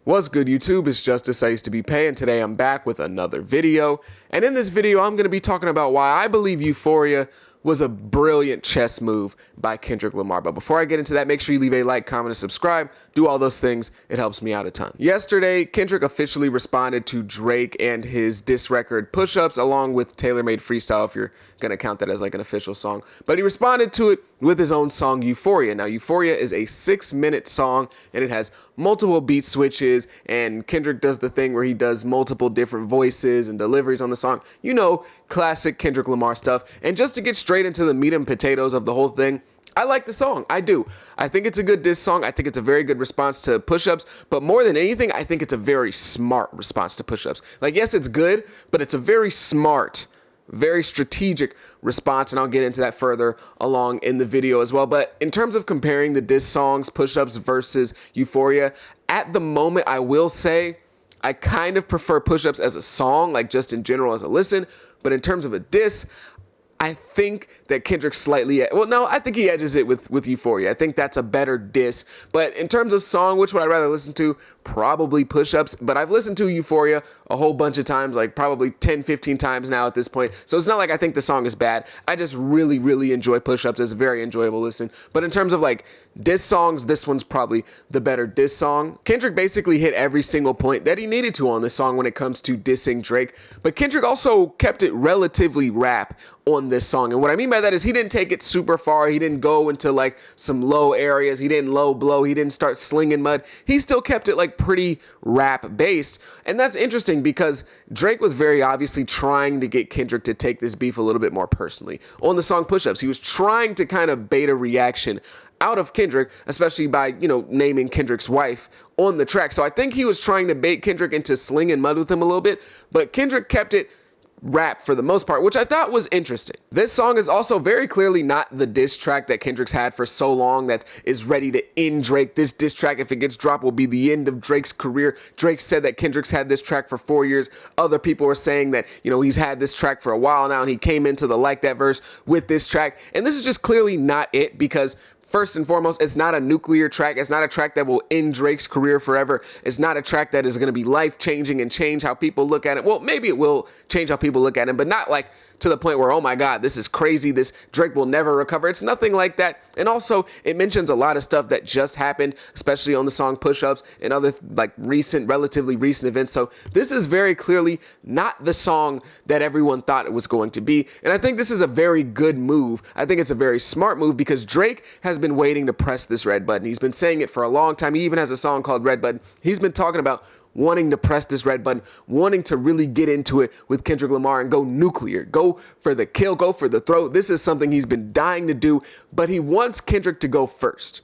What's good, YouTube? It's Justice I Used to Be Pay, and today I'm back with another video. And in this video, I'm going to be talking about why I believe Euphoria was a brilliant chess move by Kendrick Lamar. But before I get into that, make sure you leave a like, comment, and subscribe. Do all those things. It helps me out a ton. Yesterday, Kendrick officially responded to Drake and his diss record Push-Ups, along with Tailor-Made Freestyle, if you're going to count that as like an official song. But he responded to it with his own song, Euphoria. Now, Euphoria is a 6-minute song, and it has multiple beat switches, and Kendrick does the thing where he does multiple different voices and deliveries on the song. You know, classic Kendrick Lamar stuff. And just to get straight into the meat and potatoes of the whole thing, I like the song. I do. I think it's a good diss song. I think it's a very good response to Push-Ups. But more than anything, I think it's a very smart response to Push-Ups. Like, yes, it's good, but it's a very smart, very strategic response, and I'll get into that further along in the video as well. But in terms of comparing the diss songs, Push-Ups versus Euphoria, at the moment, I will say I kind of prefer Push-Ups as a song, like just in general as a listen. But in terms of a diss, I think that Kendrick slightly, well, no, I think he edges it with Euphoria. I think that's a better diss. But in terms of song, which would I rather listen to? Probably Push-Ups. But I've listened to Euphoria a whole bunch of times, like probably 10, 15 times now at this point. So it's not like I think the song is bad. I just really, really enjoy Push-Ups. It's a very enjoyable listen. But in terms of like diss songs, this one's probably the better diss song. Kendrick basically hit every single point that he needed to on this song when it comes to dissing Drake. But Kendrick also kept it relatively rap on this song. And what I mean by that is he didn't take it super far. He didn't go into like some low areas. He didn't low blow. He didn't start slinging mud. He still kept it like pretty rap based. And that's interesting because Drake was very obviously trying to get Kendrick to take this beef a little bit more personally. On the song Push-Ups, he was trying to kind of bait a reaction out of Kendrick, especially by, naming Kendrick's wife on the track. So I think he was trying to bait Kendrick into slinging mud with him a little bit, but Kendrick kept it rap for the most part, which I thought was interesting. This song is also very clearly not the diss track that Kendrick's had for so long that is ready to end Drake. This diss track, if it gets dropped, will be the end of Drake's career. Drake said that Kendrick's had this track for 4 years. Other people are saying that, he's had this track for a while now, and he came into the Like That verse with this track. And this is just clearly not it, because first and foremost, it's not a nuclear track. It's not a track that will end Drake's career forever. It's not a track that is going to be life-changing and change how people look at it. Well, maybe it will change how people look at him, but not like to the point where, oh my God, this is crazy. This Drake will never recover. It's nothing like that. And also, it mentions a lot of stuff that just happened, especially on the song Push-Ups and other like relatively recent events. So this is very clearly not the song that everyone thought it was going to be. And I think this is a very good move. I think it's a very smart move because Drake has been waiting to press this red button. He's been saying it for a long time. He even has a song called Red Button. He's been talking about wanting to press this red button, wanting to really get into it with Kendrick Lamar and go nuclear, go for the kill, go for the throw. This is something he's been dying to do, but he wants Kendrick to go first.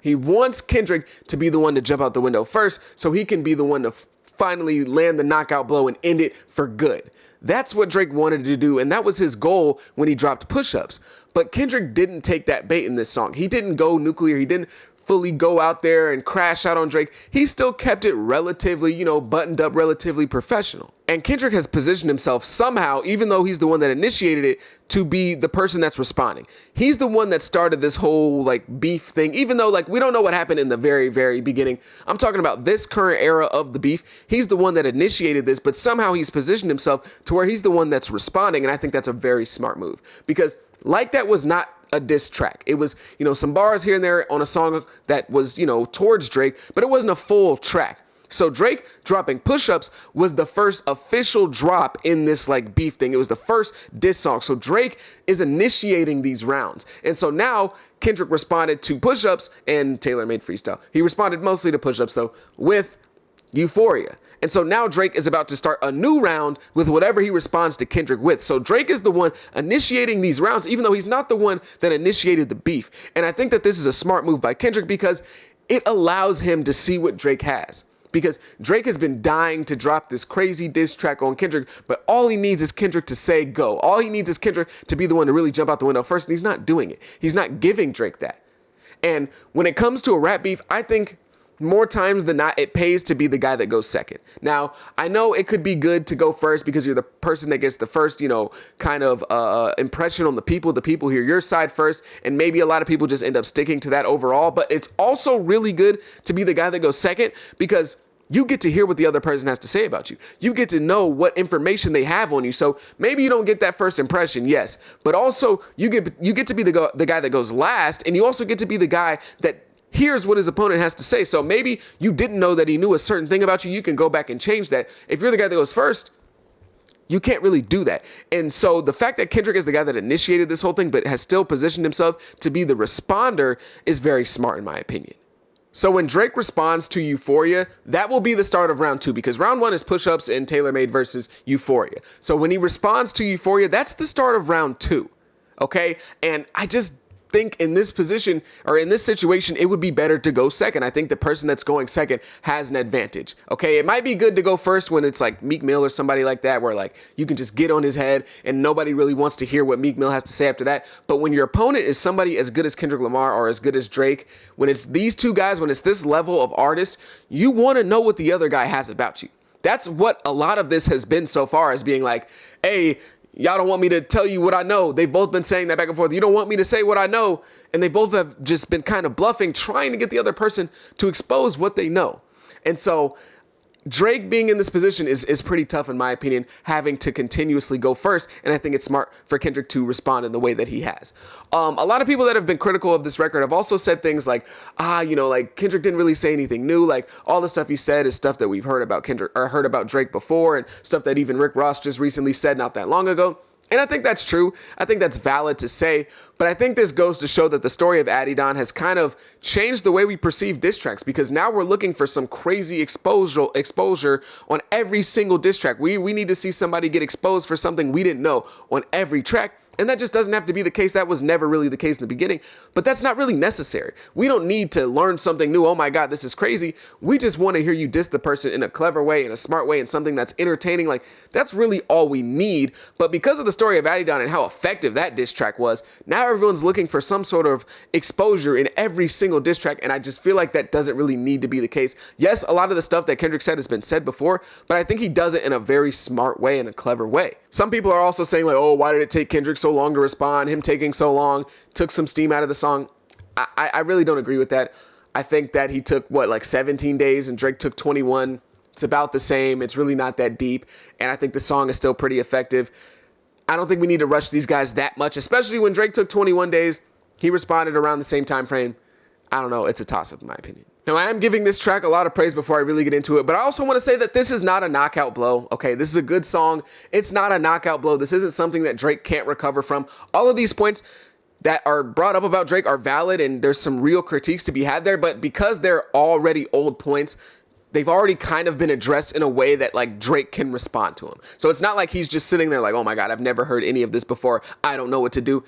He wants Kendrick to be the one to jump out the window first so he can be the one to finally land the knockout blow and end it for good. That's what Drake wanted to do, and that was his goal when he dropped Push-Ups. But Kendrick didn't take that bait in this song. He didn't go nuclear. He didn't fully go out there and crash out on Drake. He still kept it relatively, buttoned up, relatively professional. And Kendrick has positioned himself somehow, even though he's the one that initiated it, to be the person that's responding. He's the one that started this whole beef thing, even though we don't know what happened in the very, very beginning. I'm talking about this current era of the beef. He's the one that initiated this, but somehow he's positioned himself to where he's the one that's responding. And I think that's a very smart move because Like That was not a diss track. It was, some bars here and there on a song that was, towards Drake, but it wasn't a full track. So Drake dropping Push-Ups was the first official drop in this beef thing. It was the first diss song. So Drake is initiating these rounds. And so now Kendrick responded to Push-Ups and Tailor-Made Freestyle. He responded mostly to Push-Ups though with Euphoria. And so now Drake is about to start a new round with whatever he responds to Kendrick with. So Drake is the one initiating these rounds, even though he's not the one that initiated the beef. And I think that this is a smart move by Kendrick because it allows him to see what Drake has. Because Drake has been dying to drop this crazy diss track on Kendrick, but all he needs is Kendrick to say go. All he needs is Kendrick to be the one to really jump out the window first, and he's not doing it. He's not giving Drake that. And when it comes to a rap beef, I think more times than not, it pays to be the guy that goes second. Now, I know it could be good to go first because you're the person that gets the first, kind of impression on the people. The people hear your side first, and maybe a lot of people just end up sticking to that overall. But it's also really good to be the guy that goes second because you get to hear what the other person has to say about you. You get to know what information they have on you. So maybe you don't get that first impression, yes, but also you get to be the guy that goes last, and you also get to be the guy that hears what his opponent has to say. So maybe you didn't know that he knew a certain thing about you. You can go back and change that. If you're the guy that goes first, you can't really do that. And so the fact that Kendrick is the guy that initiated this whole thing, but has still positioned himself to be the responder, is very smart in my opinion. So when Drake responds to Euphoria, that will be the start of round 2, because round 1 is Push-Ups and Tailor-Made versus Euphoria. So when he responds to Euphoria, that's the start of round 2. Okay. And I just think in this position, or in this situation, it would be better to go second. I think the person that's going second has an advantage. Okay. It might be good to go first when it's like Meek Mill or somebody like that, where like you can just get on his head and nobody really wants to hear what Meek Mill has to say after that. But when your opponent is somebody as good as Kendrick Lamar or as good as Drake, when it's these two guys, when it's this level of artist, you want to know what the other guy has about you. That's what a lot of this has been so far, as being like, hey, y'all don't want me to tell you what I know. They've both been saying that back and forth. You don't want me to say what I know. And they both have just been kind of bluffing, trying to get the other person to expose what they know. And so Drake being in this position is pretty tough, in my opinion, having to continuously go first. And I think it's smart for Kendrick to respond in the way that he has. A lot of people that have been critical of this record have also said things like, like Kendrick didn't really say anything new. Like all the stuff he said is stuff that we've heard about Kendrick, or heard about Drake before, and stuff that even Rick Ross just recently said not that long ago. And I think that's true. I think that's valid to say. But I think this goes to show that the story of Adidon has kind of changed the way we perceive diss tracks, because now we're looking for some crazy exposure on every single diss track. We need to see somebody get exposed for something we didn't know on every track. And that just doesn't have to be the case. That was never really the case in the beginning, but that's not really necessary. We don't need to learn something new. Oh my God, this is crazy. We just want to hear you diss the person in a clever way, in a smart way, in something that's entertaining. Like that's really all we need. But because of the story of Adidon and how effective that diss track was, now everyone's looking for some sort of exposure in every single diss track. And I just feel like that doesn't really need to be the case. Yes, a lot of the stuff that Kendrick said has been said before, but I think he does it in a very smart way, in a clever way. Some people are also saying like, oh, why did it take Kendrick so long to respond? Him taking so long took some steam out of the song. I really don't agree with that. I think that he took, 17 days and Drake took 21. It's about the same. It's really not that deep. And I think the song is still pretty effective. I don't think we need to rush these guys that much, especially when Drake took 21 days. He responded around the same time frame. I don't know. It's a toss-up in my opinion. Now, I am giving this track a lot of praise before I really get into it, but I also want to say that this is not a knockout blow, okay? This is a good song. It's not a knockout blow. This isn't something that Drake can't recover from. All of these points that are brought up about Drake are valid, and there's some real critiques to be had there, but because they're already old points, they've already kind of been addressed in a way that like Drake can respond to them. So it's not like he's just sitting there like, oh my God, I've never heard any of this before. I don't know what to do.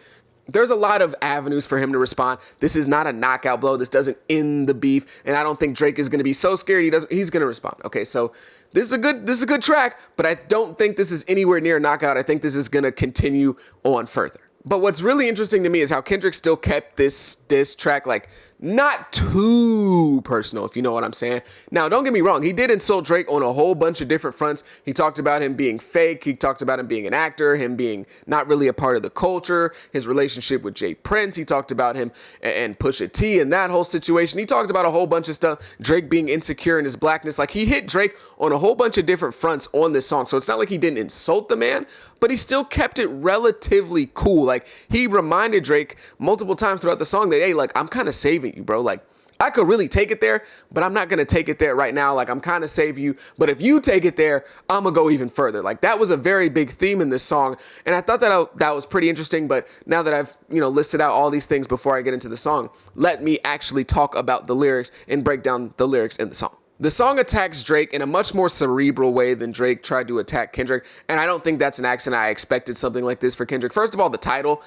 There's a lot of avenues for him to respond. This is not a knockout blow. This doesn't end the beef. And I don't think Drake is going to be so scared he's going to respond. Okay, so this is a good track, but I don't think this is anywhere near a knockout. I think this is going to continue on further. But what's really interesting to me is how Kendrick still kept this track like not too personal, if you know what I'm saying. Now, don't get me wrong. He did insult Drake on a whole bunch of different fronts. He talked about him being fake. He talked about him being an actor, him being not really a part of the culture, his relationship with Jay Prince. He talked about him and Pusha T and that whole situation. He talked about a whole bunch of stuff. Drake being insecure in his blackness. Like he hit Drake on a whole bunch of different fronts on this song. So it's not like he didn't insult the man, but he still kept it relatively cool. Like he reminded Drake multiple times throughout the song that, hey, like I'm kind of saving you, bro. Like I could really take it there, but I'm not going to take it there right now. Like I'm kind of saving you, but if you take it there, I'm gonna go even further. Like that was a very big theme in this song. And I thought that was pretty interesting. But now that I've, listed out all these things before I get into the song, let me actually talk about the lyrics and break down the lyrics in the song. The song attacks Drake in a much more cerebral way than Drake tried to attack Kendrick, and I don't think that's an accident. I expected something like this for Kendrick. First of all, the title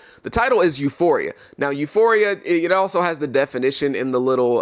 is Euphoria. Now, Euphoria, it also has the definition in the little,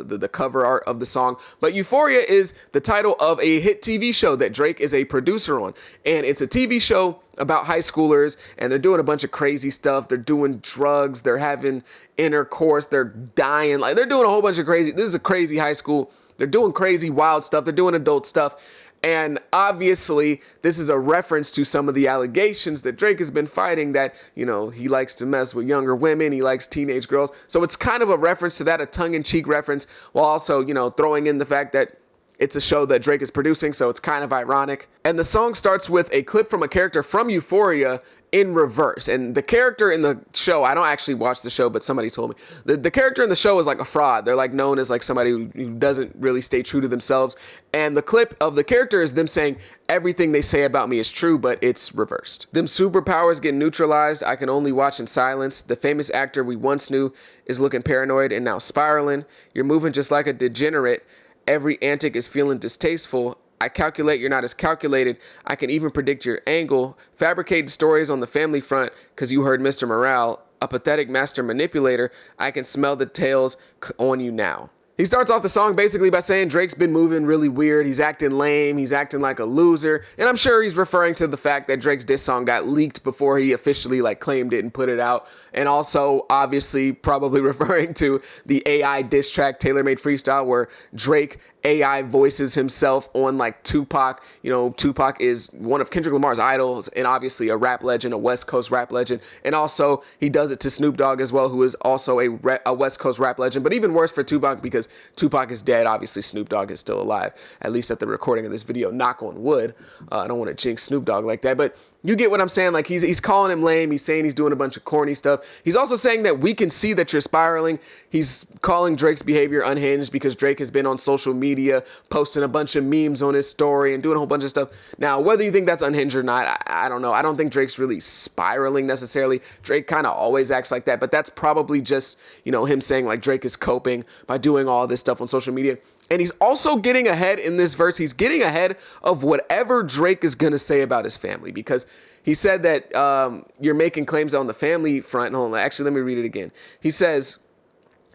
the cover art of the song, but Euphoria is the title of a hit TV show that Drake is a producer on, and it's a TV show about high schoolers, and they're doing a bunch of crazy stuff. They're doing drugs, they're having intercourse, they're dying, like they're doing a whole bunch of crazy. This is a crazy high school. They're doing crazy, wild stuff. They're doing adult stuff. And obviously, this is a reference to some of the allegations that Drake has been fighting that, he likes to mess with younger women. He likes teenage girls. So it's kind of a reference to that, a tongue-in-cheek reference, while also, throwing in the fact that It's a show that Drake is producing, so it's kind of ironic. And the song starts with a clip from a character from Euphoria in reverse. And the character in the show, I don't actually watch the show, but somebody told me, the character in the show is like a fraud. They're like known as like somebody who doesn't really stay true to themselves. And the clip of the character is them saying, everything they say about me is true, but it's reversed. Them superpowers get neutralized. I can only watch in silence. The famous actor we once knew is looking paranoid and now spiraling. You're moving just like a degenerate. Every antic is feeling distasteful. I calculate you're not as calculated. I can even predict your angle. Fabricating stories on the family front because you heard Mr. Morale. A pathetic master manipulator. I can smell the tales on you now. He starts off the song basically by saying Drake's been moving really weird. He's acting lame. He's acting like a loser. And I'm sure he's referring to the fact that Drake's diss song got leaked before he officially like claimed it and put it out. And also obviously probably referring to the AI diss track Tailor-Made Freestyle where Drake AI voices himself on like Tupac. You know, Tupac is one of Kendrick Lamar's idols and obviously a rap legend, a West Coast rap legend. And also he does it to Snoop Dogg as well, who is also a West Coast rap legend. But even worse for Tupac because Tupac is dead. Obviously Snoop Dogg is still alive, at least at the recording of this video, knock on wood. I don't want to jinx Snoop Dogg like that, but you get what I'm saying. Like he's calling him lame. He's saying he's doing a bunch of corny stuff. He's also saying that we can see that you're spiraling. He's calling Drake's behavior unhinged because Drake has been on social media posting a bunch of memes on his story and doing a whole bunch of stuff. Now, whether you think that's unhinged or not, I don't know. I don't think Drake's really spiraling necessarily. Drake kind of always acts like that, but that's probably just, you know, him saying like Drake is coping by doing all this stuff on social media. And he's also getting ahead in this verse. He's getting ahead of whatever Drake is going to say about his family because he said that you're making claims on the family front. Hold on. Actually, let me read it again. He says,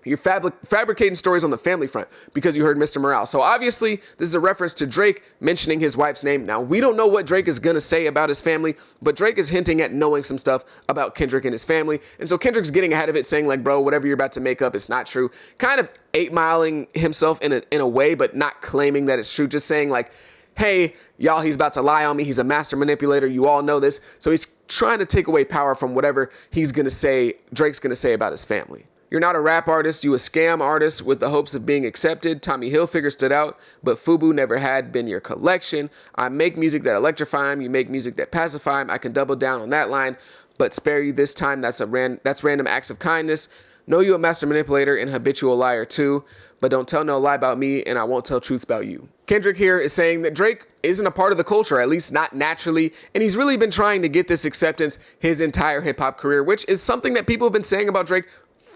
you're fabricating stories on the family front because you heard Mr. Morale. So obviously, this is a reference to Drake mentioning his wife's name. Now, we don't know what Drake is going to say about his family, but Drake is hinting at knowing some stuff about Kendrick and his family. And so Kendrick's getting ahead of it, saying like, bro, whatever you're about to make up, it's not true. Kind of 8-miling himself in a way, but not claiming that it's true. Just saying like, hey, y'all, he's about to lie on me. He's a master manipulator. You all know this. So he's trying to take away power from whatever he's going to say, Drake's going to say about his family. You're not a rap artist, you a scam artist with the hopes of being accepted. Tommy Hilfiger stood out, but FUBU never had been your collection. I make music that electrify him, you make music that pacify him. I can double down on that line, but spare you this time. That's random acts of kindness. Know you a master manipulator and habitual liar too, but don't tell no lie about me and I won't tell truths about you. Kendrick here is saying that Drake isn't a part of the culture, at least not naturally, and he's really been trying to get this acceptance his entire hip-hop career, which is something that people have been saying about Drake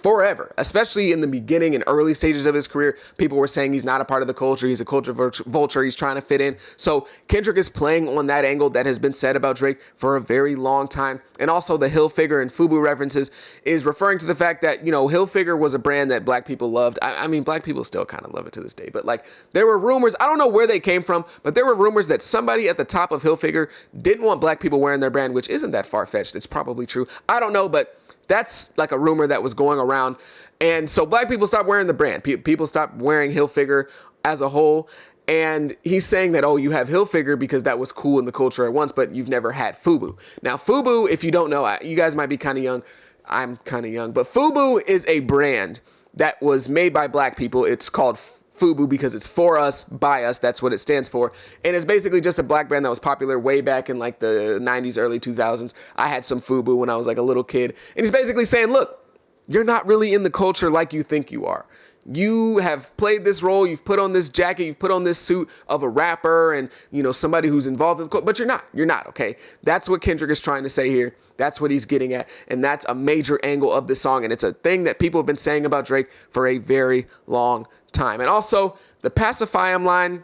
forever, especially in the beginning and early stages of his career. People were saying he's not a part of the culture. He's a culture vulture. He's trying to fit in. So Kendrick is playing on that angle that has been said about Drake for a very long time. And also the Hilfiger and FUBU references is referring to the fact that, you know, Hilfiger was a brand that black people loved. I mean, black people still kind of love it to this day, but like there were rumors, I don't know where they came from, but there were rumors that somebody at the top of Hilfiger didn't want black people wearing their brand, which isn't that far-fetched. It's probably true. I don't know, but that's like a rumor that was going around. And so black people stopped wearing the brand. People stopped wearing Hilfiger as a whole. And he's saying that, oh, you have Hilfiger because that was cool in the culture at once, but you've never had FUBU. Now, FUBU, if you don't know, you guys might be kind of young. I'm kind of young. But FUBU is a brand that was made by black people. It's called FUBU because it's for us, by us. That's what it stands for. And it's basically just a black brand that was popular way back in like the 90s, early 2000s. I had some FUBU when I was like a little kid. And he's basically saying, look, you're not really in the culture like you think you are. You have played this role. You've put on this jacket. You've put on this suit of a rapper and, you know, somebody who's involved in the culture. But you're not. You're not, okay? That's what Kendrick is trying to say here. That's what he's getting at. And that's a major angle of this song. And it's a thing that people have been saying about Drake for a very long time. And also the pacify him line,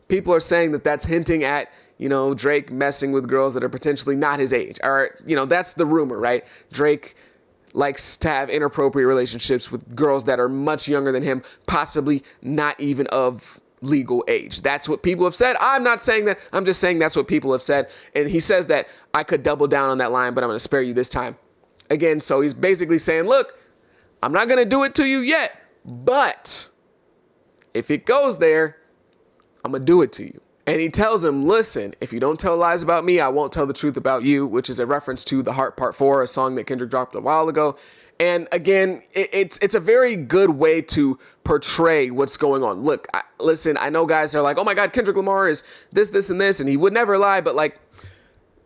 people are saying that that's hinting at, you know, Drake messing with girls that are potentially not his age. Or, you know, that's the rumor, right? Drake likes to have inappropriate relationships with girls that are much younger than him, possibly not even of legal age. That's what people have said. I'm not saying that. I'm just saying that's what people have said. And he says that I could double down on that line, but I'm going to spare you this time. Again, so he's basically saying, look, I'm not going to do it to you yet, but if it goes there, I'm going to do it to you. And he tells him, listen, if you don't tell lies about me, I won't tell the truth about you, which is a reference to The Heart Part 4, a song that Kendrick dropped a while ago. And again, it's a very good way to portray what's going on. Look, listen, I know guys are like, oh my God, Kendrick Lamar is this, this, and this, and he would never lie. But like,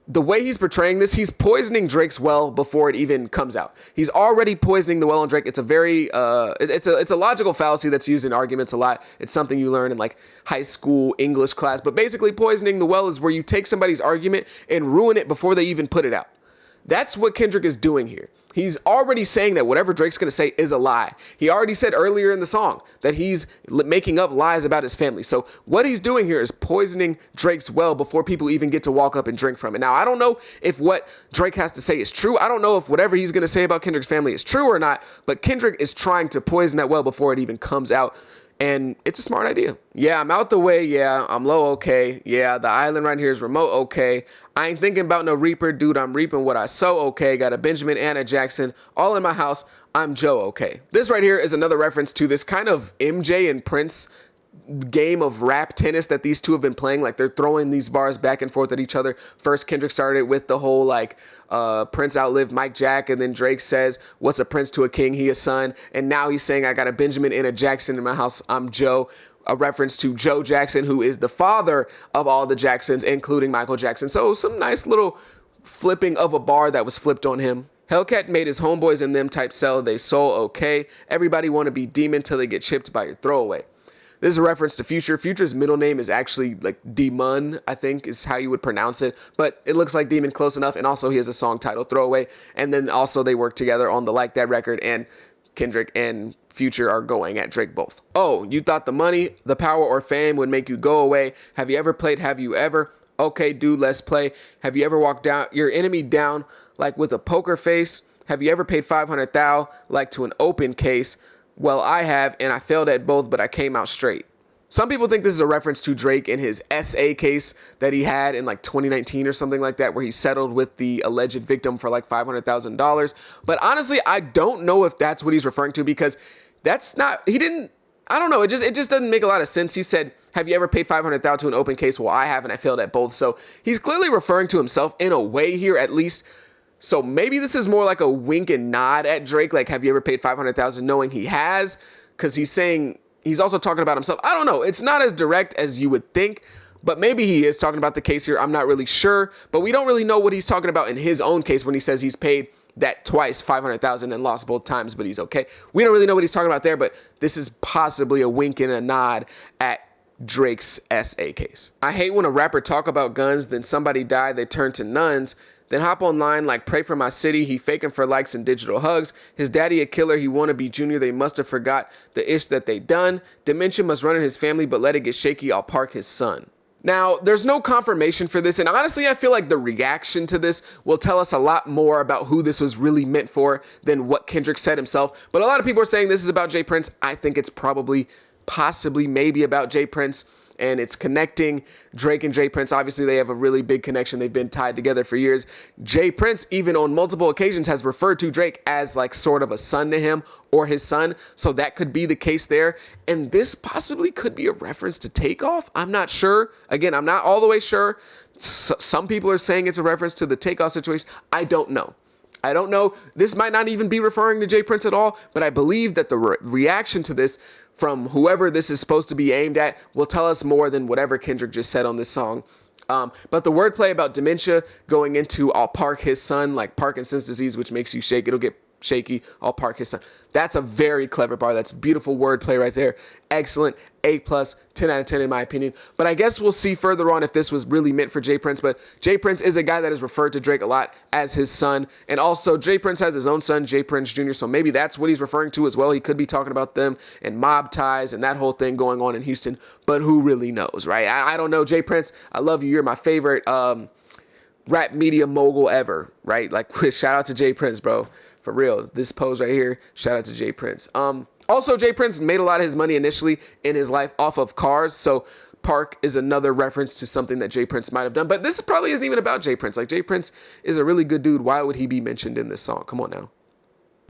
the way he's portraying this, he's poisoning Drake's well before it even comes out. He's already poisoning the well on Drake. It's a very, it's a logical fallacy that's used in arguments a lot. It's something you learn in like high school English class. But basically, poisoning the well is where you take somebody's argument and ruin it before they even put it out. That's what Kendrick is doing here. He's already saying that whatever Drake's going to say is a lie. He already said earlier in the song that he's making up lies about his family. So what he's doing here is poisoning Drake's well before people even get to walk up and drink from it. Now, I don't know if what Drake has to say is true. I don't know if whatever he's going to say about Kendrick's family is true or not, but Kendrick is trying to poison that well before it even comes out. And it's a smart idea. Yeah, I'm out the way. Yeah, I'm low. Okay. Yeah, the island right here is remote. Okay. I ain't thinking about no Reaper. Dude, I'm reaping what I sow. Okay. Got a Benjamin and a Jackson all in my house. I'm Joe. Okay. This right here is another reference to this kind of MJ and Prince game of rap tennis that these two have been playing. Like, they're throwing these bars back and forth at each other. First, Kendrick started with the whole like Prince outlived Mike Jack, and then Drake says, what's a prince to a king? He a son. And now he's saying, I got a Benjamin and a Jackson in my house. I'm Joe. A reference to Joe Jackson, who is the father of all the Jacksons, including Michael Jackson. So some nice little flipping of a bar that was flipped on him. Hellcat made his homeboys and them type sell they soul. Okay. Everybody want to be demon till they get chipped by your throwaway. This is a reference to Future. Future's middle name is actually like Demon, I think is how you would pronounce it. But it looks like Demon close enough. And also he has a song titled Throwaway. And then also they work together on the Like That record. And Kendrick and Future are going at Drake both. Oh, you thought the money, the power, or fame would make you go away. Have you ever played Have You Ever? Okay, dude, let's play. Have you ever walked down your enemy down like with a poker face? Have you ever paid 500 thou like to an open case? Well, I have, and I failed at both, but I came out straight. Some people think this is a reference to Drake in his SA case that he had in like 2019 or something like that, where he settled with the alleged victim for like $500,000. But honestly, I don't know if that's what he's referring to, because that's not, he didn't, I don't know. It just doesn't make a lot of sense. He said, have you ever paid 500,000 to an open case? Well, I have, and I failed at both. So he's clearly referring to himself in a way here, at least. So maybe this is more like a wink and nod at Drake. Like, have you ever paid 500,000 knowing he has? Because he's saying, he's also talking about himself. I don't know. It's not as direct as you would think, but maybe he is talking about the case here. I'm not really sure, but we don't really know what he's talking about in his own case when he says he's paid that twice, 500,000, and lost both times, but he's okay. We don't really know what he's talking about there, but this is possibly a wink and a nod at Drake's SA case. I hate when a rapper talk about guns, then somebody died, they turn to nuns. Then hop online like pray for my city. He faking for likes and digital hugs. His daddy a killer. He wanna be junior. They must have forgot the ish that they done. Dementia must run in his family, but let it get shaky. I'll park his son. Now, there's no confirmation for this, and honestly, I feel like the reaction to this will tell us a lot more about who this was really meant for than what Kendrick said himself. But a lot of people are saying this is about Jay Prince. I think it's probably, possibly, maybe about Jay Prince. And it's connecting Drake and Jay Prince. Obviously, they have a really big connection. They've been tied together for years. Jay Prince, even on multiple occasions, has referred to Drake as like sort of a son to him or his son. So that could be the case there. And this possibly could be a reference to Takeoff. I'm not sure. Again, I'm not all the way sure. Some people are saying it's a reference to the Takeoff situation. I don't know. I don't know. This might not even be referring to Jay Prince at all, but I believe that the reaction to this from whoever this is supposed to be aimed at will tell us more than whatever Kendrick just said on this song. But the wordplay about dementia going into I'll park his son, like Parkinson's disease, which makes you shake, it'll get shaky, I'll park his son. That's a very clever bar. That's beautiful wordplay right there. Excellent. A+, 10 out of 10 in my opinion. But I guess we'll see further on if this was really meant for Jay Prince. But Jay Prince is a guy that is referred to Drake a lot as his son. And also Jay Prince has his own son, Jay Prince Jr. So maybe that's what he's referring to as well. He could be talking about them and mob ties and that whole thing going on in Houston. But who really knows, right? I don't know. Jay Prince, I love you. You're my favorite rap media mogul ever, right? Like, shout out to Jay Prince, bro. For real, this pose right here, shout out to Jay Prince. Also, Jay Prince made a lot of his money initially in his life off of cars. So Park is another reference to something that Jay Prince might have done. But this probably isn't even about Jay Prince. Like, Jay Prince is a really good dude. Why would he be mentioned in this song? Come on now.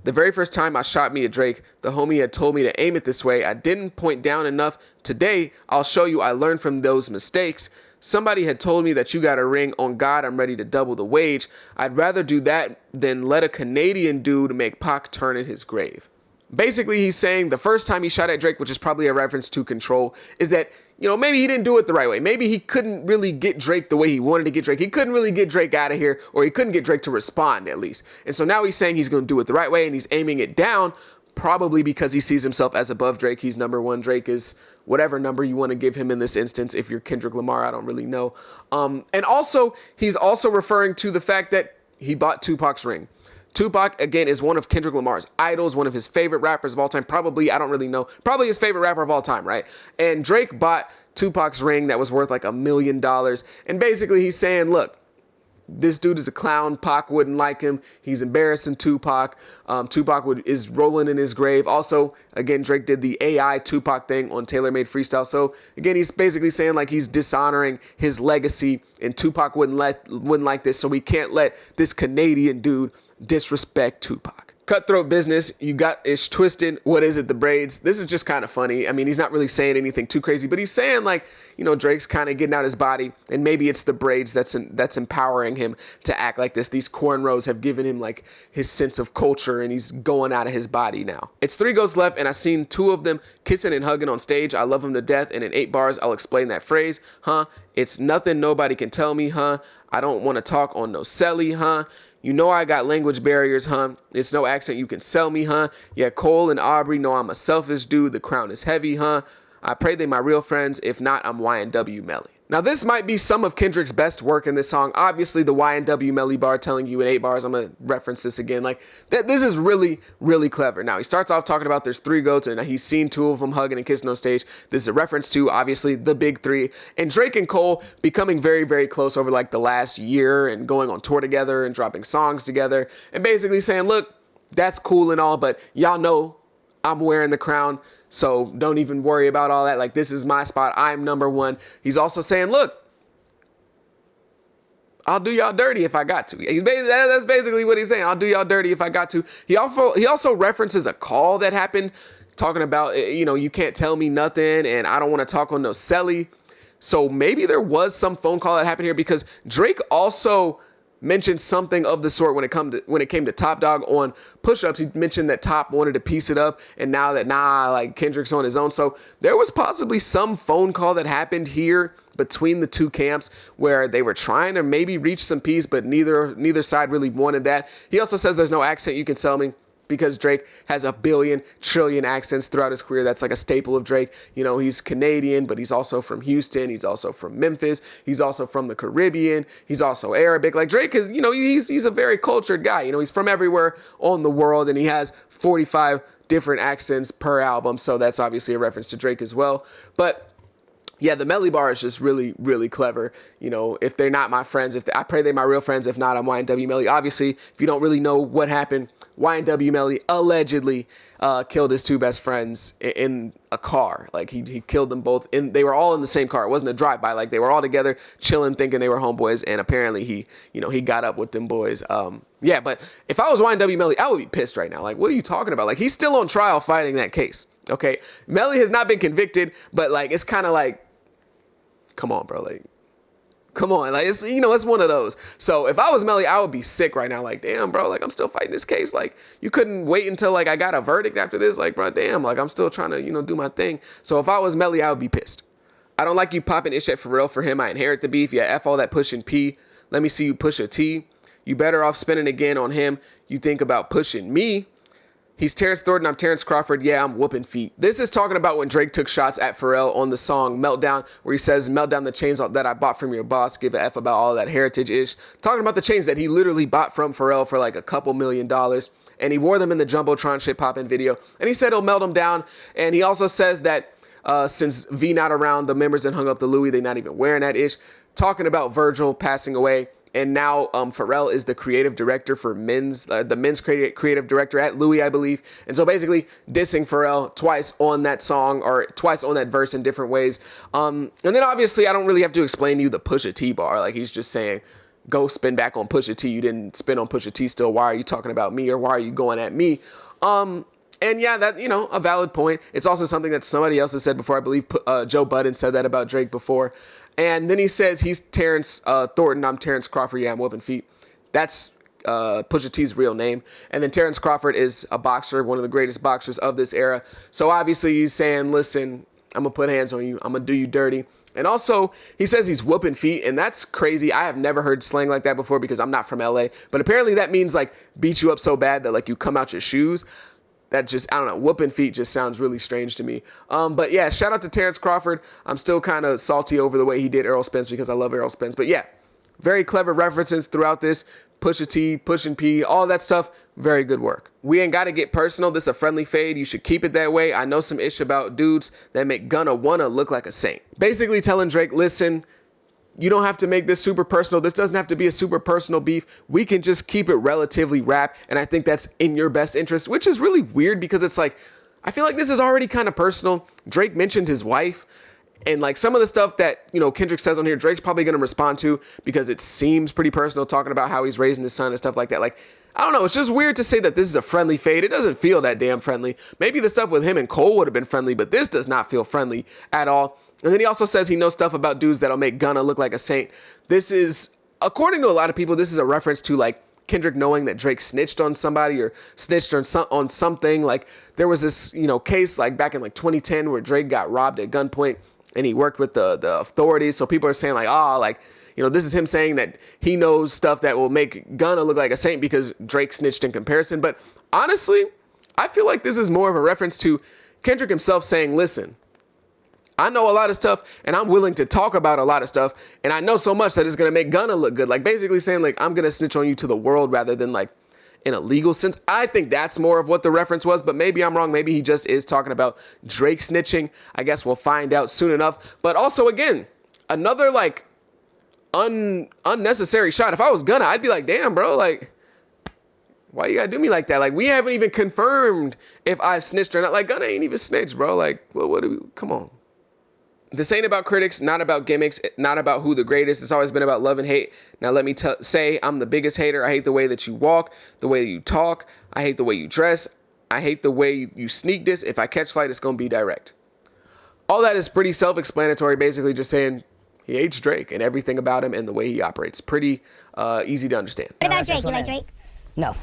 The very first time I shot me at Drake, the homie had told me to aim it this way. I didn't point down enough. Today, I'll show you I learned from those mistakes. Somebody had told me that you got a ring. On God, I'm ready to double the wage. I'd rather do that than let a Canadian dude make Pac turn in his grave. Basically, he's saying the first time he shot at Drake, which is probably a reference to Control, is that, maybe he didn't do it the right way. Maybe he couldn't really get Drake the way he wanted to get Drake. He couldn't really get Drake out of here, or he couldn't get Drake to respond, at least. And so now he's saying he's going to do it the right way, and he's aiming it down, probably because he sees himself as above Drake. He's number one. Drake is whatever number you want to give him in this instance. If you're Kendrick Lamar, I don't really know. And also, he's also referring to the fact that he bought Tupac's ring. Tupac, again, is one of Kendrick Lamar's idols, one of his favorite rappers of all time. Probably, I don't really know, probably his favorite rapper of all time, right? And Drake bought Tupac's ring that was worth like $1 million. And basically he's saying, look, this dude is a clown. Pac wouldn't like him. He's embarrassing Tupac. Tupac is rolling in his grave. Also, again, Drake did the AI Tupac thing on Taylor Made Freestyle. So again, he's basically saying like he's dishonoring his legacy, and Tupac wouldn't like this. So we can't let this Canadian dude disrespect Tupac. Cutthroat business, you got it's twisted. What is it? The braids. This is just kind of funny. I mean, he's not really saying anything too crazy, but he's saying like, Drake's kind of getting out his body, and maybe it's the braids that's empowering him to act like this. These cornrows have given him like his sense of culture, and he's going out of his body now. It's 3 ghosts left, and I seen 2 of them kissing and hugging on stage. I love them to death, and in 8 bars, I'll explain that phrase. It's nothing nobody can tell me. I don't want to talk on no celly. I got language barriers, It's no accent you can sell me, Yeah, Cole and Aubrey know I'm a selfish dude. The crown is heavy, I pray they my real friends. If not, I'm YNW Melly. Now, this might be some of Kendrick's best work in this song. Obviously, the YNW Melly bar telling you in 8 bars, I'm going to reference this again. Like, this is really, really clever. Now, he starts off talking about there's 3 goats, and he's seen 2 of them hugging and kissing on stage. This is a reference to, obviously, the big 3. And Drake and Cole becoming very, very close over, like, the last year and going on tour together and dropping songs together. And basically saying, look, that's cool and all, but y'all know I'm wearing the crown. So don't even worry about all that. Like, this is my spot. I'm number one. He's also saying, look, I'll do y'all dirty if I got to. That's basically what he's saying. I'll do y'all dirty if I got to. He also references a call that happened talking about, you can't tell me nothing and I don't want to talk on no celly. So maybe there was some phone call that happened here, because Drake also mentioned something of the sort when it came to Top Dog on push-ups. He mentioned that Top wanted to piece it up, and now that like Kendrick's on his own. So there was possibly some phone call that happened here between the 2 camps where they were trying to maybe reach some peace, but neither side really wanted that. He also says there's no accent you can sell me, because Drake has a billion trillion accents throughout his career. That's like a staple of Drake. He's Canadian, but he's also from Houston. He's also from Memphis. He's also from the Caribbean. He's also Arabic. Like, Drake is, he's a very cultured guy. He's from everywhere on the world, and he has 45 different accents per album. So that's obviously a reference to Drake as well. But yeah, the Melly bar is just really, really clever. If they're not my friends, I pray they're my real friends. If not, I'm YNW Melly. Obviously, if you don't really know what happened, YNW Melly allegedly killed his 2 best friends in a car. Like, he killed them both. They were all in the same car. It wasn't a drive-by. Like, they were all together chilling, thinking they were homeboys. And apparently he got up with them boys. Yeah, but if I was YNW Melly, I would be pissed right now. Like, what are you talking about? Like, he's still on trial fighting that case. Okay, Melly has not been convicted, but like, it's kind of like, come on, bro. Like, come on. Like, it's, it's one of those. So if I was Melly, I would be sick right now. Like, damn, bro, like, I'm still fighting this case. Like, you couldn't wait until like I got a verdict after this. Like, bro, damn, like, I'm still trying to, do my thing. So if I was Melly, I would be pissed. I don't like you popping ish at Pharrell. For him, I inherit the beef. Yeah, F all that pushing P. Let me see you push a T. You better off spinning again on him. You think about pushing me. He's Terrence Thornton, I'm Terrence Crawford, yeah, I'm whooping feet. This is talking about when Drake took shots at Pharrell on the song Meltdown, where he says, melt down the chains that I bought from your boss, give a F about all that heritage-ish. Talking about the chains that he literally bought from Pharrell for like a couple $1 million. And he wore them in the Jumbotron shit poppin' video. And he said he'll melt them down. And he also says that since V not around, the members that hung up the Louis, they not even wearing that ish. Talking about Virgil passing away. And now Pharrell is the creative director for the men's creative director at Louis, I believe. And so basically dissing Pharrell twice on that song, or twice on that verse in different ways. And then obviously I don't really have to explain to you the Pusha T bar. Like, he's just saying, go spin back on Pusha T. You didn't spin on Pusha T still. Why are you talking about me, or why are you going at me? And yeah, that, you know, a valid point. It's also something that somebody else has said before. I believe Joe Budden said that about Drake before. And then he says he's Terrence Thornton. I'm Terrence Crawford. Yeah, I'm whooping feet. That's Pusha T's real name. And then Terrence Crawford is a boxer, one of the greatest boxers of this era. So obviously he's saying, listen, I'm going to put hands on you. I'm going to do you dirty. And also, he says he's whooping feet, and that's crazy. I have never heard slang like that before because I'm not from LA. But apparently that means, like, beat you up so bad that, like, you come out your shoes. That just, I don't know, whooping feet just sounds really strange to me. But yeah, shout out to Terrence Crawford. I'm still kind of salty over the way he did Errol Spence because I love Errol Spence. But yeah, very clever references throughout this. Pusha T, Pushin' P, all that stuff. Very good work. We ain't got to get personal. This is a friendly fade. You should keep it that way. I know some ish about dudes that make Gunna wanna look like a saint. Basically telling Drake, listen, you don't have to make this super personal. This doesn't have to be a super personal beef. We can just keep it relatively rap. And I think that's in your best interest, which is really weird because it's like, I feel like this is already kind of personal. Drake mentioned his wife. And like some of the stuff that, you know, Kendrick says on here, Drake's probably going to respond to because it seems pretty personal, talking about how he's raising his son and stuff like that. Like, I don't know. It's just weird to say that this is a friendly fade. It doesn't feel that damn friendly. Maybe the stuff with him and Cole would have been friendly, but this does not feel friendly at all. And then he also says he knows stuff about dudes that'll make Gunna look like a saint. This is, according to a lot of people, this is a reference to like Kendrick knowing that Drake snitched on somebody or snitched on something. Like there was this, you know, case like back in like 2010 where Drake got robbed at gunpoint and he worked with the authorities. So people are saying like, oh, like, you know, this is him saying that he knows stuff that will make Gunna look like a saint because Drake snitched in comparison. But honestly, I feel like this is more of a reference to Kendrick himself saying, listen, I know a lot of stuff and I'm willing to talk about a lot of stuff. And I know so much that it's going to make Gunna look good. Like basically saying like, I'm going to snitch on you to the world rather than like in a legal sense. I think that's more of what the reference was, but maybe I'm wrong. Maybe he just is talking about Drake snitching. I guess we'll find out soon enough. But also again, another like unnecessary shot. If I was Gunna, I'd be like, damn, bro, like, why you gotta do me like that? Like, we haven't even confirmed if I've snitched or not. Like, Gunna ain't even snitched, bro. Like, what do we, come on. This ain't about critics, not about gimmicks, not about who the greatest. It's always been about love and hate. Now, let me say I'm the biggest hater. I hate the way that you walk, the way you talk. I hate the way you dress. I hate the way you sneak this. If I catch flight, it's gonna be direct. All that is pretty self-explanatory, basically just saying he hates Drake and everything about him and the way he operates. Pretty easy to understand. What about Drake? You like Drake? No.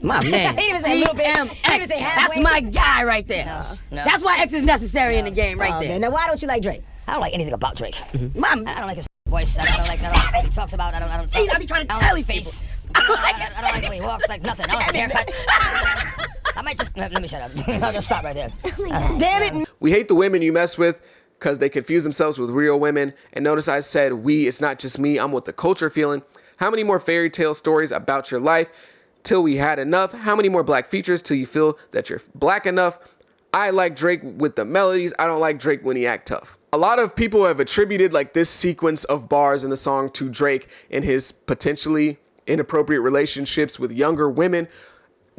My man. He didn't even say a little bit. He didn't even say halfway. That's my guy right there. No. That's why X is necessary in the game right there. Now why don't you like Drake? I don't like anything about Drake. My I don't like his voice. I don't like what he talks about. I don't. See, I be trying to tell these people. I don't like the way he walks. Like nothing. I don't like his haircut. I might just let me shut up. I'll just stop right there. Damn it. We hate the women you mess with because they confuse themselves with real women. And notice I said we, it's not just me. I'm with the culture feeling. How many more fairy tale stories about your life till we had enough? How many more black features till you feel that you're black enough? I like Drake with the melodies. I don't like Drake when he act tough. A lot of people have attributed like this sequence of bars in the song to Drake and his potentially inappropriate relationships with younger women.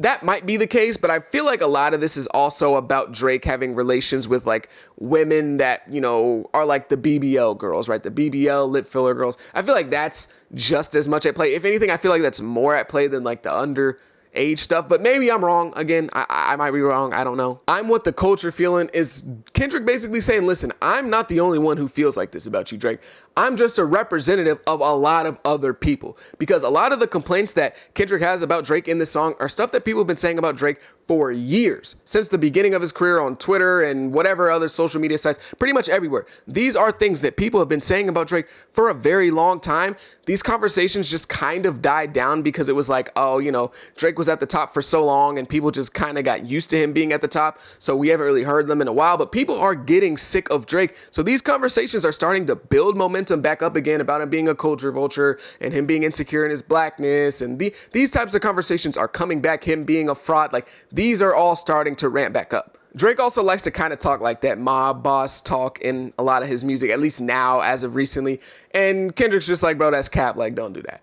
That might be the case, but I feel like a lot of this is also about Drake having relations with like women that, you know, are like the BBL girls, right? The BBL lip filler girls. I feel like that's just as much at play. If anything, I feel like that's more at play than like the underage stuff, but maybe I'm wrong. Again, I might be wrong. I don't know. I'm what the culture feeling is Kendrick basically saying, listen, I'm not the only one who feels like this about you, Drake. I'm just a representative of a lot of other people, because a lot of the complaints that Kendrick has about Drake in this song are stuff that people have been saying about Drake for years, since the beginning of his career on Twitter and whatever other social media sites, pretty much everywhere. These are things that people have been saying about Drake for a very long time. These conversations just kind of died down because it was like, oh, you know, Drake was at the top for so long and people just kind of got used to him being at the top. So we haven't really heard them in a while, but people are getting sick of Drake. So these conversations are starting to build momentum back up again about him being a culture vulture and him being insecure in his blackness. And these types of conversations are coming back, him being a fraud. Like, these are all starting to ramp back up. Drake also likes to kind of talk like that mob boss talk in a lot of his music, at least now, as of recently. And Kendrick's just like, bro, that's cap. Like, don't do that.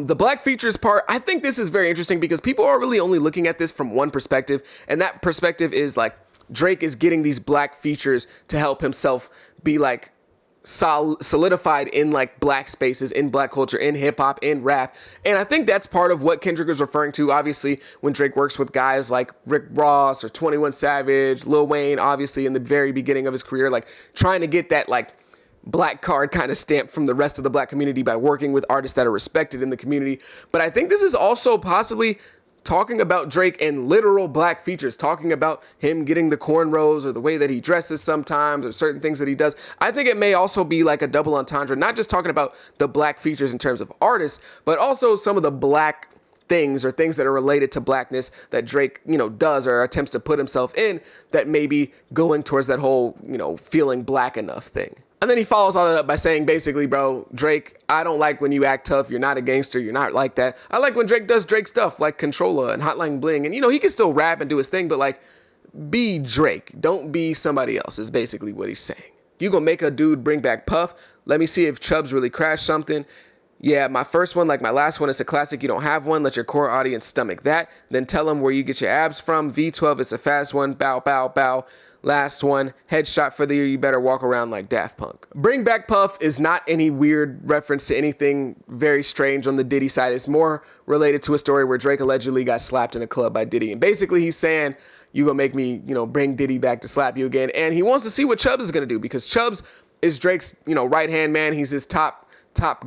The black features part, I think this is very interesting because people are really only looking at this from one perspective. And that perspective is like, Drake is getting these black features to help himself be like solidified in like black spaces, in black culture, in hip hop, in rap. And I think that's part of what Kendrick is referring to. Obviously, when Drake works with guys like Rick Ross or 21 Savage, Lil Wayne, obviously in the very beginning of his career, like trying to get that like black card kind of stamp from the rest of the black community by working with artists that are respected in the community. But I think this is also possibly talking about Drake and literal black features, talking about him getting the cornrows or the way that he dresses sometimes or certain things that he does. I think it may also be like a double entendre, not just talking about the black features in terms of artists, but also some of the black things or things that are related to blackness that Drake, does or attempts to put himself in that may be going towards that whole, feeling black enough thing. And then he follows all that up by saying, basically, bro, Drake, I don't like when you act tough. You're not a gangster. You're not like that. I like when Drake does Drake stuff like Controller and Hotline Bling. And, he can still rap and do his thing, but like, be Drake. Don't be somebody else is basically what he's saying. You gonna make a dude bring back Puff? Let me see if Chubbs really crashed something. Yeah, my first one, like my last one, is a classic. You don't have one. Let your core audience stomach that. Then tell them where you get your abs from. V12 is a fast one. Bow, bow, bow. Last one, headshot for the year, you better walk around like Daft Punk. Bring Back Puff is not any weird reference to anything very strange on the Diddy side. It's more related to a story where Drake allegedly got slapped in a club by Diddy. And basically he's saying, you gonna make me, bring Diddy back to slap you again. And he wants to see what Chubbs is gonna do because Chubbs is Drake's, right-hand man. He's his top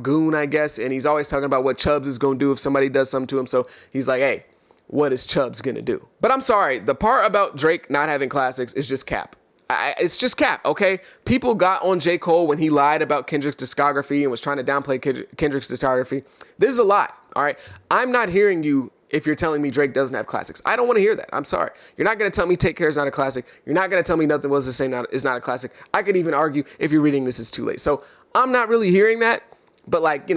goon, I guess. And he's always talking about what Chubbs is gonna do if somebody does something to him. So he's like, hey, what is Chubbs gonna do? But I'm sorry, the part about Drake not having classics is just cap. It's just cap, okay? People got on J. Cole when he lied about Kendrick's discography and was trying to downplay Kendrick's discography. This is a lie, all right? I'm not hearing you if you're telling me Drake doesn't have classics. I don't want to hear that. I'm sorry. You're not going to tell me Take Care is not a classic. You're not going to tell me Nothing Was the Same is not a classic. I could even argue if you're reading this is too late. So I'm not really hearing that, but like,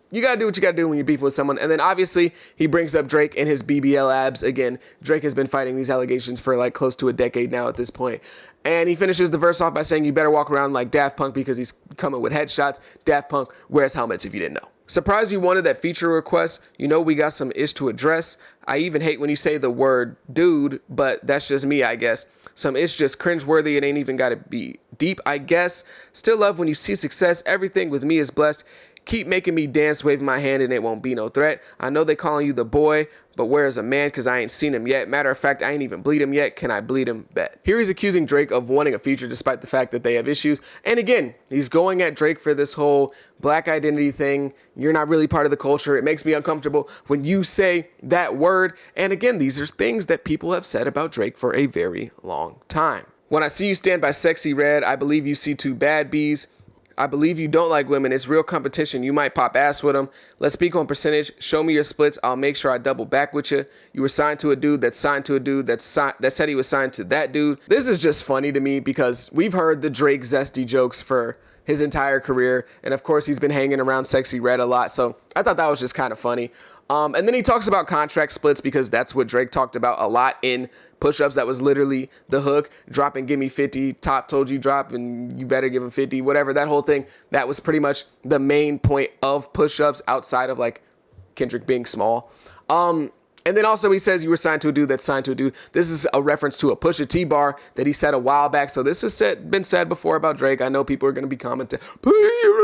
you got to do what you got to do when you're beefing with someone. And then obviously he brings up Drake and his BBL abs. Again, Drake has been fighting these allegations for like close to a decade now at this point. And he finishes the verse off by saying, you better walk around like Daft Punk because he's coming with headshots. Daft Punk wears helmets if you didn't know. Surprised you wanted that feature request. We got some ish to address. I even hate when you say the word dude, but that's just me, I guess. Some ish just cringeworthy. It ain't even got to be deep, I guess. Still love when you see success. Everything with me is blessed. Keep making me dance, waving my hand, and it won't be no threat. I know they calling you the boy, but where's a man? Because I ain't seen him yet. Matter of fact, I ain't even bleed him yet. Can I bleed him? Bet. Here he's accusing Drake of wanting a feature despite the fact that they have issues. And again, he's going at Drake for this whole black identity thing. You're not really part of the culture. It makes me uncomfortable when you say that word. And again, these are things that people have said about Drake for a very long time. When I see you stand by Sexy Red, I believe you see two bad bees. I believe you don't like women. It's real competition. You might pop ass with them. Let's speak on percentage. Show me your splits. I'll make sure I double back with you. You were signed to a dude that's signed to a dude that said he was signed to that dude. This is just funny to me because we've heard the Drake zesty jokes for his entire career. And of course, he's been hanging around Sexy Red a lot. So I thought that was just kind of funny. And then he talks about contract splits because that's what Drake talked about a lot in Push-Ups. That was literally the hook. Drop and give me 50. Top told you drop and you better give him 50. Whatever, that whole thing. That was pretty much the main point of Push-Ups outside of like Kendrick being small. And then also he says you were signed to a dude that's signed to a dude. This is a reference to a Pusha T bar that he said a while back. So this has been said before about Drake. I know people are going to be commenting,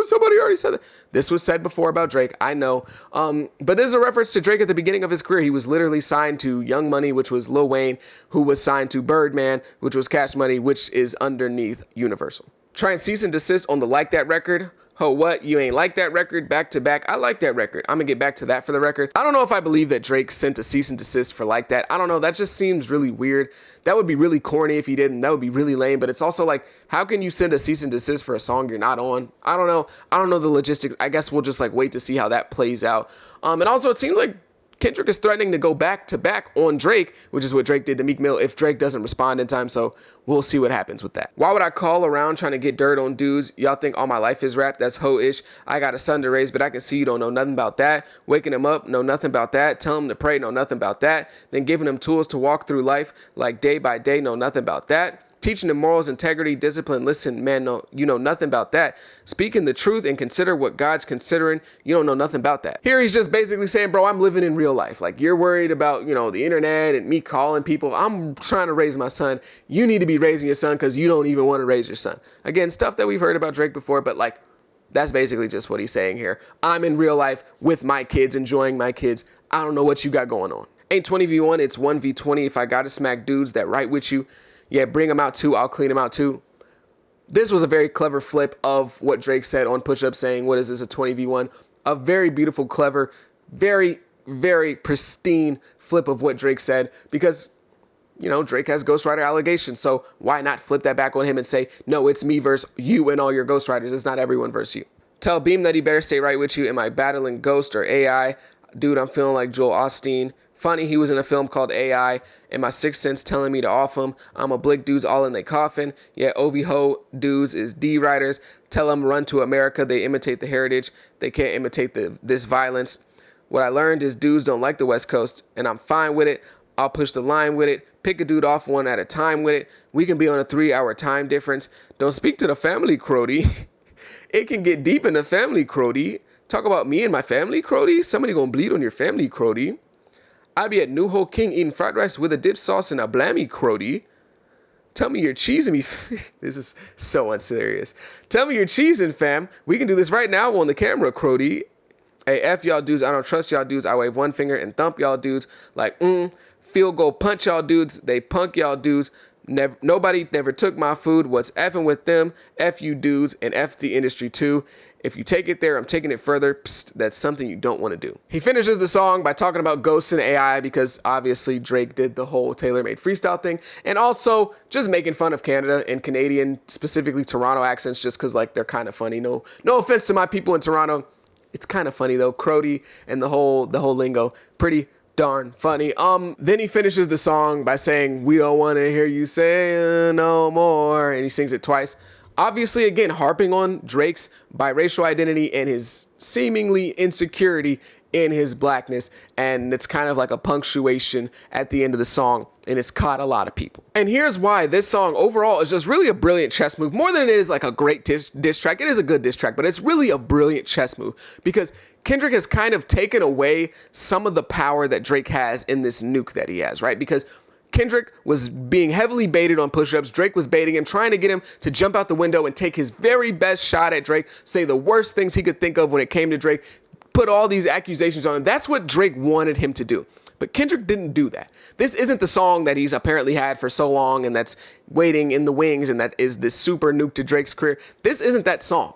somebody already said that. This was said before about Drake. I know. But this is a reference to Drake at the beginning of his career. He was literally signed to Young Money, which was Lil Wayne, who was signed to Birdman, which was Cash Money, which is underneath Universal. Try and cease and desist on the Like That record. Oh, what? You ain't like that record? Back to back. I like that record. I'm gonna get back to that for the record. I don't know if I believe that Drake sent a cease and desist for Like That. I don't know. That just seems really weird. That would be really corny if he didn't. That would be really lame. But it's also like, how can you send a cease and desist for a song you're not on? I don't know. I don't know the logistics. I guess we'll just like wait to see how that plays out. And also it seems like Kendrick is threatening to go back to back on Drake, which is what Drake did to Meek Mill if Drake doesn't respond in time. So we'll see what happens with that. Why would I call around trying to get dirt on dudes? Y'all think all my life is rap? That's ho-ish. I got a son to raise, but I can see you don't know nothing about that. Waking him up, know nothing about that. Tell him to pray, know nothing about that. Then giving him tools to walk through life like day by day, know nothing about that. Teaching them morals, integrity, discipline. Listen, man, no, you know nothing about that. Speaking the truth and consider what God's considering. You don't know nothing about that. Here he's just basically saying, bro, I'm living in real life. Like, you're worried about, you know, the internet and me calling people. I'm trying to raise my son. You need to be raising your son because you don't even want to raise your son. Again, stuff that we've heard about Drake before, but like, that's basically just what he's saying here. I'm in real life with my kids, enjoying my kids. I don't know what you got going on. Ain't 20v1, it's 1v20. If I gotta smack dudes that right with you, yeah, bring them out too. I'll clean them out too. This was a very clever flip of what Drake said on Push Up, saying, what is this, a 20v1? A very beautiful, clever, very, very pristine flip of what Drake said, because, you know, Drake has ghostwriter allegations. So why not flip that back on him and say, no, it's me versus you and all your ghostwriters. It's not everyone versus you. Tell Beam that he better stay right with you. Am I battling Ghost or AI? Dude, I'm feeling like Joel Osteen. Funny, he was in a film called AI, and my sixth sense telling me to off him. I'm a blick dudes all in their coffin. Yeah, OV-ho dudes is D-writers. Tell them run to America. They imitate the heritage. They can't imitate this violence. What I learned is dudes don't like the West Coast, and I'm fine with it. I'll push the line with it. Pick a dude off one at a time with it. We can be on a 3-hour time difference. Don't speak to the family, Crody. It can get deep in the family, Crody. Talk about me and my family, Crody. Somebody gonna bleed on your family, Crody. I be at New Ho King eating fried rice with a dip sauce and a blammy, Crody. Tell me you're cheesing me. This is so unserious. Tell me you're cheesing, fam. We can do this right now on the camera, Crody. Hey, F y'all dudes. I don't trust y'all dudes. I wave one finger and thump y'all dudes. Like, field goal punch y'all dudes. They punk y'all dudes. Nobody never took my food. What's effing with them? F you dudes and F the industry too. If you take it there, I'm taking it further. Psst, that's something you don't want to do. He finishes the song by talking about ghosts and AI, because obviously Drake did the whole tailor-made freestyle thing, and also just making fun of Canada and Canadian, specifically Toronto accents, just because like they're kind of funny. No offense to my people in Toronto. It's kind of funny though. Crody and the whole lingo, pretty darn funny. Then he finishes the song by saying, we don't want to hear you say no more, and he sings it twice. Obviously, again, harping on Drake's biracial identity and his seemingly insecurity in his blackness. And it's kind of like a punctuation at the end of the song, and it's caught a lot of people. And here's why this song overall is just really a brilliant chess move. More than it is like a great diss track. It is a good diss track, but it's really a brilliant chess move, because Kendrick has kind of taken away some of the power that Drake has in this nuke that he has, right? Because Kendrick was being heavily baited on push-ups. Drake was baiting him, trying to get him to jump out the window and take his very best shot at Drake, say the worst things he could think of when it came to Drake, put all these accusations on him. That's what Drake wanted him to do. But Kendrick didn't do that. This isn't the song that he's apparently had for so long and that's waiting in the wings and that is this super nuke to Drake's career. This isn't that song.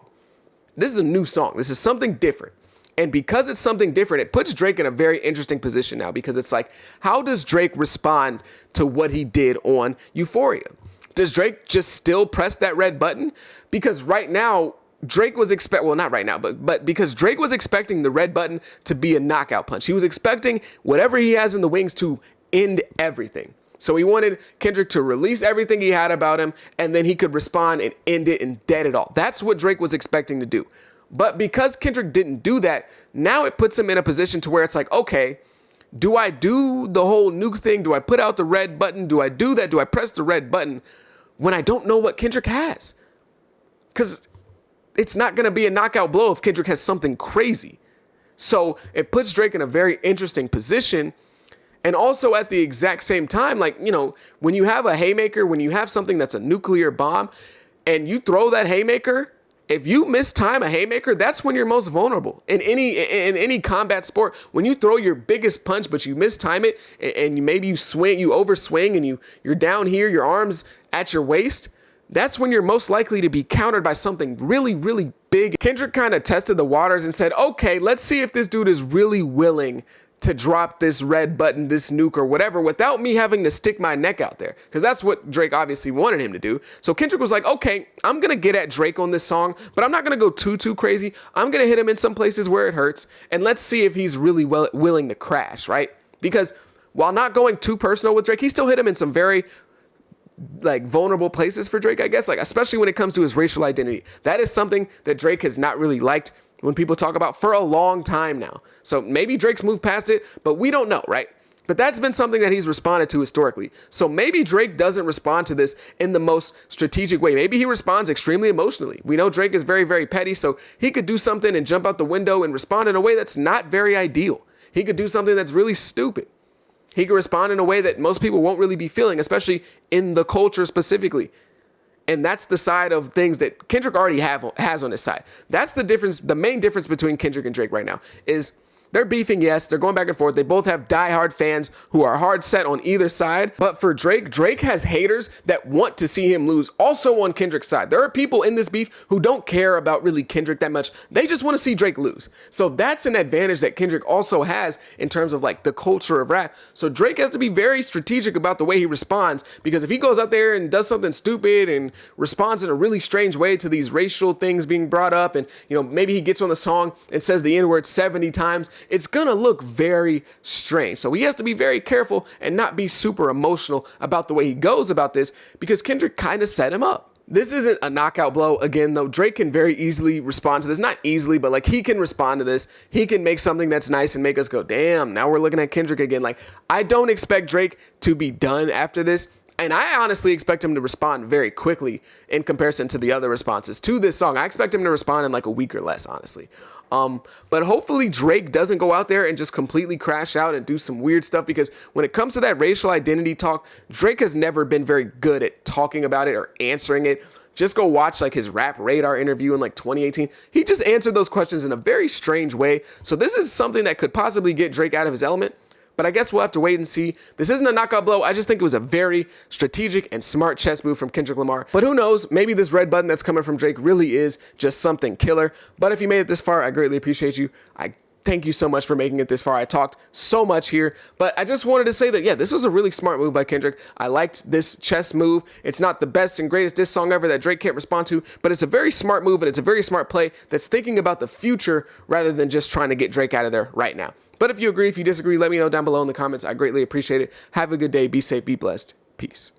This is a new song. This is something different. And because it's something different, it puts Drake in a very interesting position now, because it's like, how does Drake respond to what he did on Euphoria? Does Drake just still press that red button? Because right now, Drake was not right now, but because Drake was expecting the red button to be a knockout punch. He was expecting whatever he has in the wings to end everything. So he wanted Kendrick to release everything he had about him, and then he could respond and end it and dead it all. That's what Drake was expecting to do. But because Kendrick didn't do that, now it puts him in a position to where it's like, okay, do I do the whole nuke thing? Do I put out the red button? Do I do that? Do I press the red button when I don't know what Kendrick has? Because it's not going to be a knockout blow if Kendrick has something crazy. So it puts Drake in a very interesting position. And also at the exact same time, like, you know, when you have a haymaker, when you have something that's a nuclear bomb and you throw that haymaker, if you mistime a haymaker, that's when you're most vulnerable in any combat sport. When you throw your biggest punch, but you mistime it, and maybe you overswing, and you're down here, your arms at your waist, that's when you're most likely to be countered by something really, really big. Kendrick kind of tested the waters and said, okay, let's see if this dude is really willing to drop this red button, this nuke or whatever, without me having to stick my neck out there. Because that's what Drake obviously wanted him to do. So Kendrick was like, okay, I'm going to get at Drake on this song, but I'm not going to go too crazy. I'm going to hit him in some places where it hurts. And let's see if he's really willing to crash, right? Because while not going too personal with Drake, he still hit him in some very like vulnerable places for Drake, I guess, like especially when it comes to his racial identity. That is something that Drake has not really liked when people talk about for a long time now. So maybe Drake's moved past it, but we don't know, right? But that's been something that he's responded to historically. So maybe Drake doesn't respond to this in the most strategic way. Maybe he responds extremely emotionally. We know Drake is very, very petty, so he could do something and jump out the window and respond in a way that's not very ideal. He could do something that's really stupid. He could respond in a way that most people won't really be feeling, especially in the culture specifically. And that's the side of things that Kendrick already has on his side. That's the difference. The main difference between Kendrick and Drake right now is they're beefing, yes, they're going back and forth. They both have diehard fans who are hard set on either side. But for Drake, Drake has haters that want to see him lose also on Kendrick's side. There are people in this beef who don't care about really Kendrick that much. They just want to see Drake lose. So that's an advantage that Kendrick also has in terms of like the culture of rap. So Drake has to be very strategic about the way he responds, because if he goes out there and does something stupid and responds in a really strange way to these racial things being brought up, and maybe he gets on the song and says the N-word 70 times, it's gonna look very strange. So he has to be very careful and not be super emotional about the way he goes about this, because Kendrick kind of set him up. This isn't a knockout blow. Again, though, Drake can very easily respond to this. Not easily, but like he can respond to this. He can make something that's nice and make us go, damn, now we're looking at Kendrick again. Like, I don't expect Drake to be done after this. And I honestly expect him to respond very quickly in comparison to the other responses to this song. I expect him to respond in like a week or less, honestly. But hopefully Drake doesn't go out there and just completely crash out and do some weird stuff, because when it comes to that racial identity talk, Drake has never been very good at talking about it or answering it. Just go watch like his Rap Radar interview in like 2018. He just answered those questions in a very strange way. So this is something that could possibly get Drake out of his element. But I guess we'll have to wait and see. This isn't a knockout blow. I just think it was a very strategic and smart chess move from Kendrick Lamar. But who knows? Maybe this red button that's coming from Drake really is just something killer. But if you made it this far, I greatly appreciate you. I thank you so much for making it this far. I talked so much here, but I just wanted to say that, yeah, this was a really smart move by Kendrick. I liked this chess move. It's not the best and greatest diss song ever that Drake can't respond to, but it's a very smart move, and it's a very smart play that's thinking about the future rather than just trying to get Drake out of there right now. But if you agree, if you disagree, let me know down below in the comments. I greatly appreciate it. Have a good day. Be safe. Be blessed. Peace.